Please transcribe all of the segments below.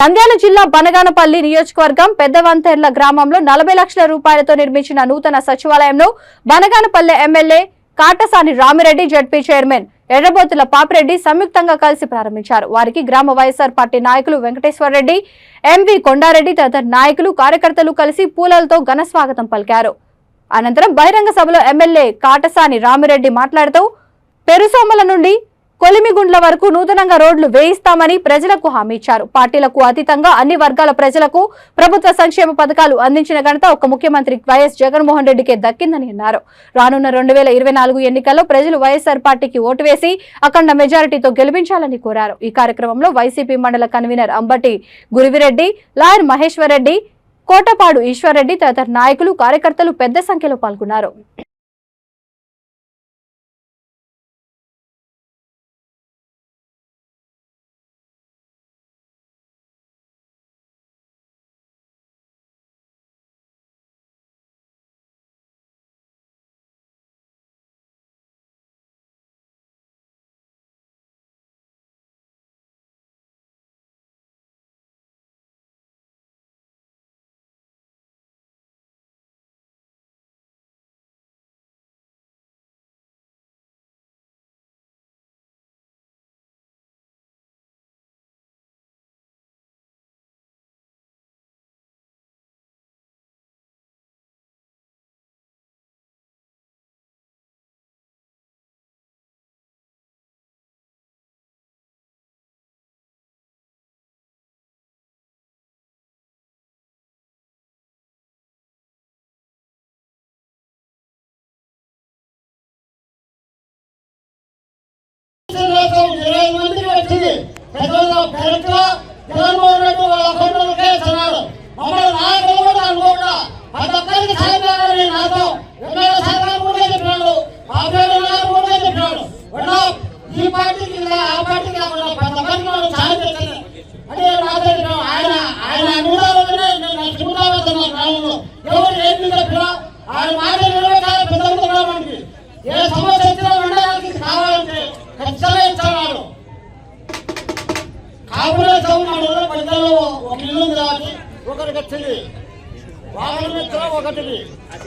నంద్యాల జిల్లా బనగానపల్లి నియోజకవర్గం పెద్దవంతెర్ల గ్రామంలో 40 లక్షల రూపాయలతో నిర్మించిన నూతన సచివాలయంలో Banaganapalli MLA Katasani Ramireddy, ZP chairman Errabothula Papireddy సంయుక్తంగా కలిసి ప్రారంభించారు. వారికి గ్రామ వైఎస్ఆర్ పార్టీ నాయకులు వెంకటేశ్వర రెడ్డి, ఎంవి కొండారెడ్డి తదితర నాయకులు, కార్యకర్తలు కలిసి పూలలతో ఘన స్వాగతం పలికారు. అనంతరం బహిరంగ సభలో ఎమ్మెల్యే కాటసాని రామిరెడ్డి మాట్లాడుతూ పెరుసోమల నుండి కొలిమిగుండ్ల వరకు నూతనంగా రోడ్లు వేయిస్తామని ప్రజలకు హామీ ఇచ్చారు. పార్టీలకు అతీతంగా అన్ని వర్గాల ప్రజలకు ప్రభుత్వ సంక్షేమ పథకాలు అందించిన ఘనత ఒక ముఖ్యమంత్రి వైఎస్ జగన్మోహన్ రెడ్డికే దక్కిందని అన్నారు. రానున్న 2024 ఎన్నికల్లో ప్రజలు వైఎస్ఆర్ పార్టీకి ఓటు వేసి అఖండ మెజారిటీతో గెలిపించాలని కోరారు. ఈ కార్యక్రమంలో వైసీపీ మండల కన్వీనర్ అంబటి గురివిరెడ్డి, లాయర్ మహేశ్వర్ రెడ్డి, కోటపాడు ఈశ్వర్ రెడ్డి తదితర నాయకులు, కార్యకర్తలు పెద్ద సంఖ్యలో పాల్గొన్నారు. జగన్మోహన్ రెడ్డి వాళ్ళ అకౌంట్లకే ఇస్తున్నాడు. మమ్మల్ని నాయకులు కూడా అనుకోకుండా ప్రతి ఒక్కరికి సాయపడాలని నాతో ఎమ్మెల్యే సర్కారు కూడా చెప్పినాడు, కూడా చెప్పినాడు. ఈ పార్టీకి ఆ పార్టీకి కాకుండా ప్రతి ఒక్కరికి మనం సాయం చేయాలి అంటే నాతో ఆయన నేను నడుచుకుంటామన్నా గ్రామంలో ఎవరు ఏంటి చెప్పినా ఆయన మాట నిలబెట్టాలి. పెద్ద గ్రామానికి ఏ సమస్య వచ్చినా ఉండడానికి కావాలంటే ఖచ్చితంగా ఇస్తున్నాడు. ప్రజల్లో ఒక ఇల్లు ఉంది కాబట్టి ఒకరికి వచ్చింది, ఒకటికి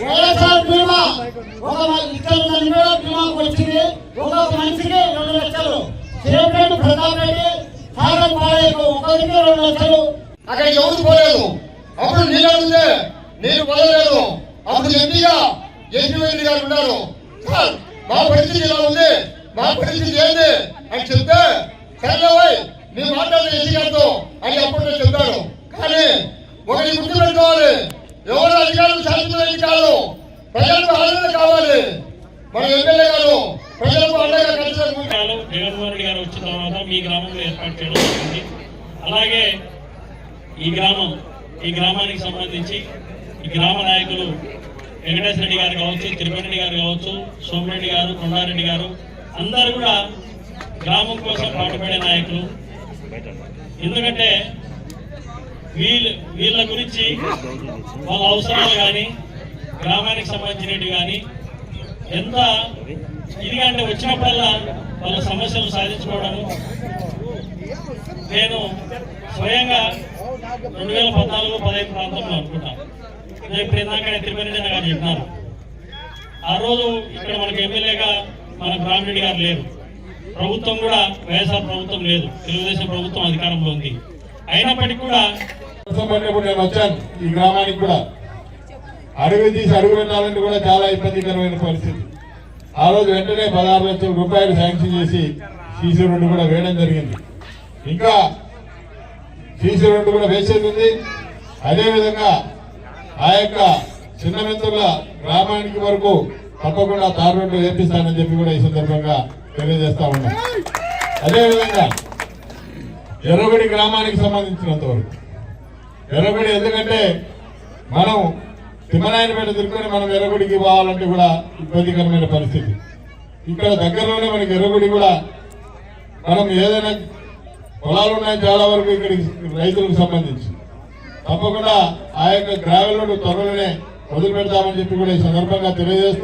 వైఎస్ఆర్ బీమా ఇక్కడ బీమాకు వచ్చింది. ఒక్కొక్క మనిషికి 2 లక్షలు. సేపరెడ్డి ప్రతాప్ రెడ్డి, సాగర్ పాడేకు ఒకరికి 2 లక్షలు. అక్కడ ఎవరు పోలేదు. అప్పుడు నీళ్ళు అడిగితే నేను పోలేదు. అప్పుడు ఎంపీగా ఎంపీ గారు ఉన్నారు. సార్ మా పరిస్థితి ఇలా ఉంది, మా పరిస్థితి ఏంటి అని చెప్తే సరే నీ మాట్లాడే ఎస్సీ గారితో అని అప్పుడు చెప్తాడు. కానీ ఒకటి గుర్తుపెట్టుకోవాలి, ఎవరు అధికారులు శాంతించడానికి కాదు, ప్రజలకు ఆనందం కావాలి. మన ఎమ్మెల్యే గారు ప్రజలకు అండగా జగన్మోహన్ రెడ్డి గారు వచ్చిన తర్వాత మీ గ్రామంలో ఏర్పాటు చేయడం జరిగింది. అలాగే ఈ గ్రామానికి సంబంధించి ఈ గ్రామ నాయకులు వెంకటేశ్వర రెడ్డి గారు కావచ్చు, తిరుపతి రెడ్డి గారు కావచ్చు, సోమిరెడ్డి గారు, కొండారెడ్డి గారు అందరూ కూడా గ్రామం కోసం పాటుపడే నాయకులు. ఎందుకంటే వీళ్ళ గురించి వాళ్ళ అవసరాలు కానీ గ్రామానికి సంబంధించినవి కానీ ఎంత ఇదిగా అంటే వచ్చినప్పుడల్లా వాళ్ళ సమస్యలు సాధించుకోవడము. నేను స్వయంగా 2014-15 ప్రాంతంలో అనుకుంటా, ఇప్పుడు ఇందాక తిరుపతి గారు చెప్పినారు. ఆ రోజు ఇక్కడ మనకు ఎమ్మెల్యేగా మన రామిరెడ్డి గారు లేరు, ప్రభుత్వం కూడా వైఎస్ఆర్ ప్రభుత్వం లేదు, తెలుగుదేశం ప్రభుత్వం అధికారంలో ఉంది. అయినప్పటికీ కూడా నేను వచ్చాను ఈ గ్రామానికి కూడా అడుగు తీసి అడుగు పెట్టాలంటే కూడా చాలా ఇబ్బందికరమైన పరిస్థితి. ఆ రోజు వెంటనే 16 లక్షల రూపాయలు శాంక్షన్ చేసి సీసీ రోడ్డు కూడా వేయడం జరిగింది. ఇంకా సీసీ రోడ్డు కూడా వేసేది ఉంది. అదేవిధంగా ఆ యొక్క చిన్న మెంతుల గ్రామానికి వరకు తప్పకుండా తారు రోడ్డు వేపిస్తానని చెప్పి కూడా ఈ సందర్భంగా తెలియజేస్తా ఉన్నాం. అదేవిధంగా ఎర్రబడి గ్రామానికి సంబంధించినంత వరకు ఎర్రబడి, ఎందుకంటే మనం తిమ్మనాయనపేట తిరుకొని మనం ఎర్రగుడికి పోవాలంటే కూడా ఇబ్బందికరమైన పరిస్థితి. ఇక్కడ దగ్గరలోనే మనకి ఎర్రగుడి కూడా మనం ఏదైనా పొలాలు ఉన్నాయి చాలా వరకు ఇక్కడ రైతులకు సంబంధించి తప్పకుండా ఆ యొక్క గ్రావెల్ రోడ్డు త్వరలోనే మొదలు పెడతామని చెప్పి కూడా ఈ సందర్భంగా తెలియజేస్తూ